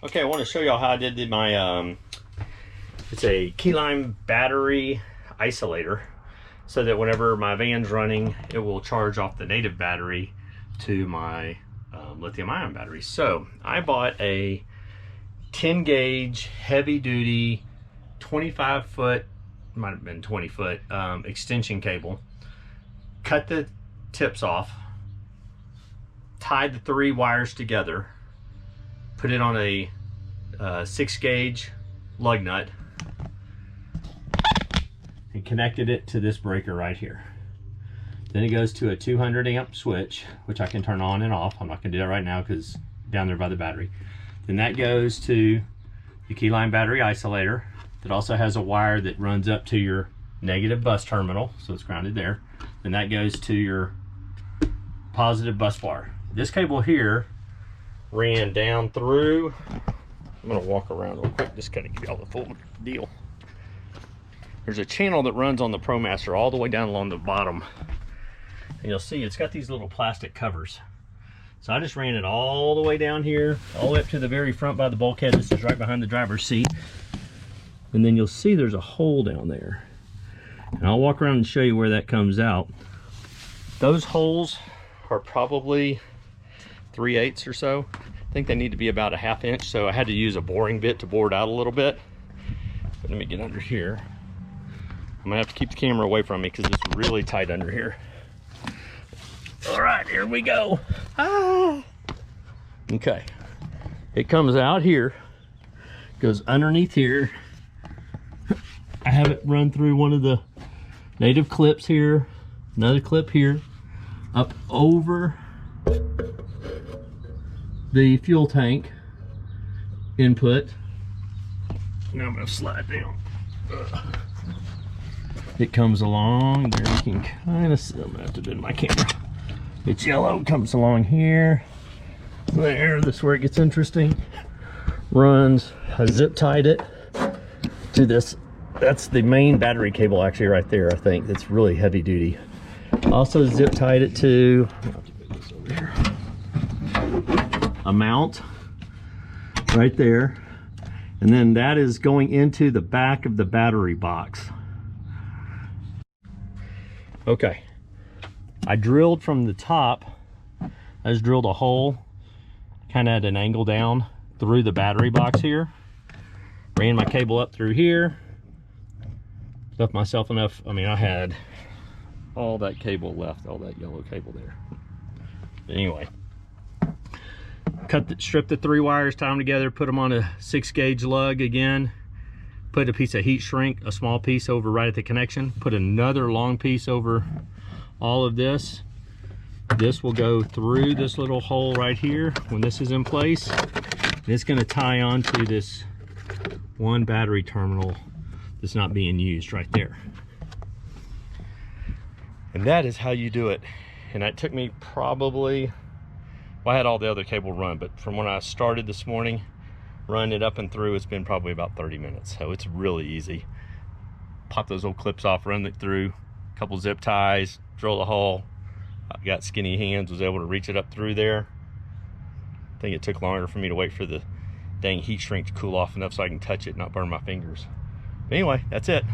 Okay, I want to show y'all how I did my, it's a keyline battery isolator, so that whenever my van's running, it will charge off the native battery to my lithium ion battery. So I bought a 10 gauge heavy duty 25 foot, might have been 20 foot extension cable, cut the tips off, tied the 3 wires together, put it on a 6 gauge lug nut, and connected it to this breaker right here. Then it goes to a 200 amp switch, which I can turn on and off. I'm not gonna do that right now because down there by the battery. Then that goes to the keyline battery isolator that also has a wire that runs up to your negative bus terminal, so it's grounded there. Then that goes to your positive bus bar. This cable here ran down through, I'm gonna walk around real quick, just kind of give y'all the full deal. There's a channel that runs on the ProMaster all the way down along the bottom. And you'll see it's got these little plastic covers. So I just ran it all the way down here, all the way up to the very front by the bulkhead. This is right behind the driver's seat. And then you'll see there's a hole down there. And I'll walk around and show you where that comes out. Those holes are probably 3/8 or so. I think they need to be about a 1/2 inch, so I had to use a boring bit to bore it out a little bit. But let me get under here. I'm gonna have to keep the camera away from me because it's really tight under here. All right, here we go. Ah. Okay, it comes out here, goes underneath here. I have it run through one of the native clips here, another clip here, up over the fuel tank input. Now I'm gonna slide down. It comes along there, you can kind of see, I'm gonna have to bend my camera. It's yellow, comes along here, there, this is where it gets interesting. Runs, I zip tied it to this, that's the main battery cable actually right there, I think. That's really heavy duty. Also zip tied it to, I'll have to put this over here, a mount right there, and then that is going into the back of the battery box. Okay, I drilled from the top. I just drilled a hole kind of at an angle down through the battery box here, ran my cable up through here, left myself enough, I mean I had all that cable left, all that yellow cable there. But anyway, stripped the 3 wires, tie them together, put them on a 6 gauge lug again, put a piece of heat shrink, a small piece over right at the connection, put another long piece over all of this. This will go through this little hole right here when this is in place. And it's gonna tie onto this one battery terminal that's not being used right there. And that is how you do it. And it took me probably, well, I had all the other cable run, but from when I started this morning, run it up and through, it's been probably about 30 minutes. So it's really easy. Pop those old clips off, run it through, a couple zip ties, drill the hole. I got skinny hands, was able to reach it up through there. I think it took longer for me to wait for the dang heat shrink to cool off enough so I can touch it and not burn my fingers. But anyway, that's it.